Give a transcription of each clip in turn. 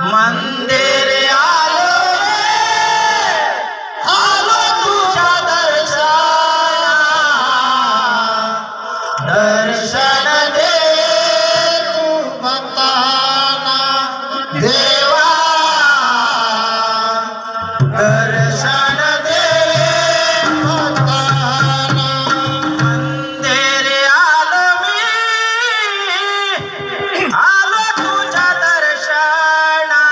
मंदिर आलो आलो तुझ्या दर्शना, दर्शन दे तू भक्तांना देवा, दर्शन दे भक्तांना. मंदिर आलो मी आलो तुझ्या दर्शना,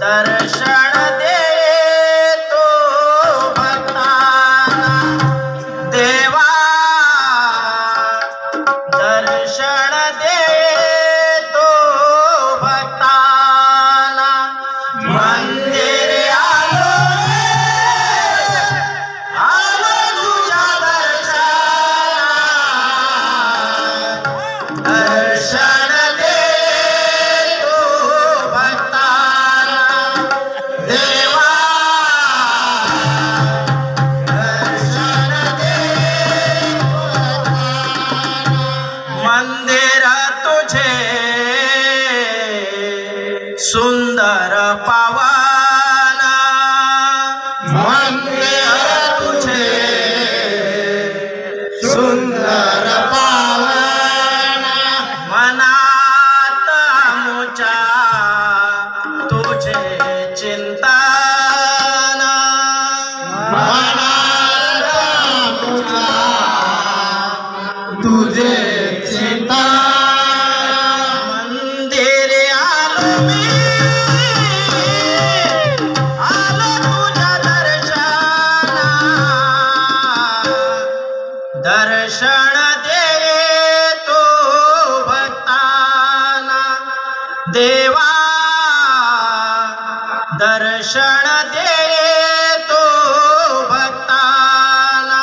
दर्शन देतो भक्तांना देवा, दर्शन देतो भक्तांना. मंदिर आलो आलो तुझ्या दर्शना, दर्शन देतो भक्तांना देवा, दर्शन देतो भक्तांना. मंदिर तुझे सुंदर पावन, मंदिर तुझे सुंदर पावन. मनात मुच्या तुझे चिंतन, मनात मुच्या तुझे चिंतन. मंदिर आलो मी आलो तुझ्या दर्शना, दर्शन देतो भक्तांना देवा, दर्शन देतो भक्तांना.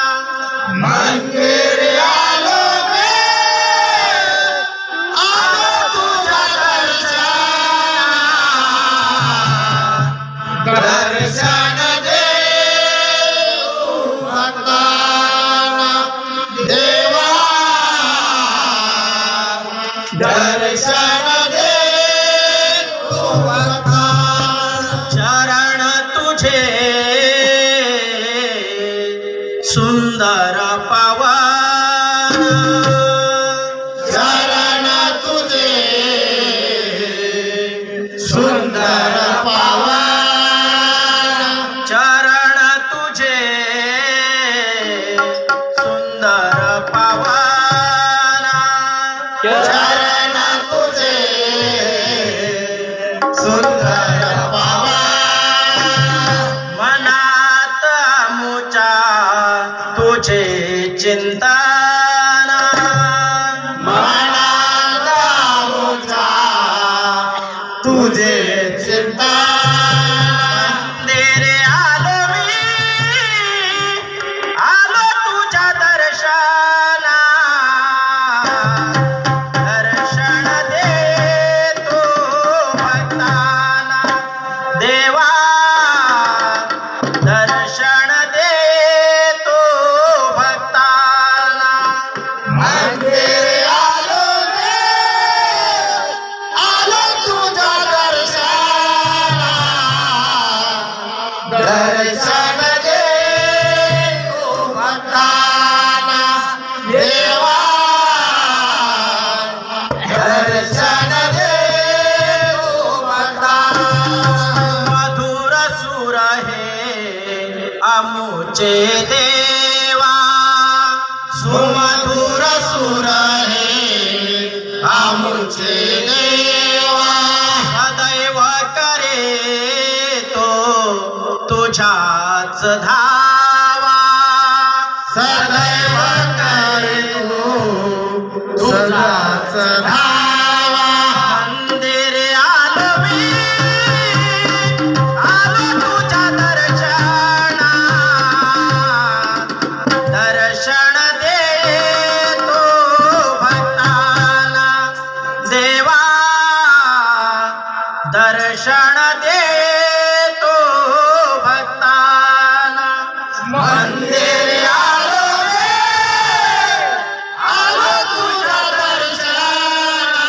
मंदिर आलो मी आलो तुझ्या दर्शना, दर्शन देतो भक्तांना देवा, दर्शन देतो भक्तांना. चरण तुझे सुंदर पावन, चरण तुझे सुंदर पावन. चरण तुझे सुंदर पावन, चरण तुझे सुंदर पावन. मनात मुच्या तुझे चिंतन, मनात मुच्या तुझे चिंतन. मंदिर आलो मी आलो तुझ्या दर्शना, दर्शन देतो भक्तांना देवा, दर्शन देतो भक्तांना. मंदिर आलो मी आलो तुझ्या दर्शना, दर्शन देतो भक्तांना देवा, दर्शन देतो भक्तांना. मधुर सुर हे आमुचे देवा, सुमधुर सुर हे आमुचे देवा. सदैव करे तो तुझ्याच धावा, सदैव करे तो तुझ्याच धावा. मंदिर आलो मी आलो तुझ्या दर्शना, दर्शन देतो भक्तांना देवा, दर्शन देतो भक्तांना. मंदिर आलो मी आलो तुझ्या दर्शना,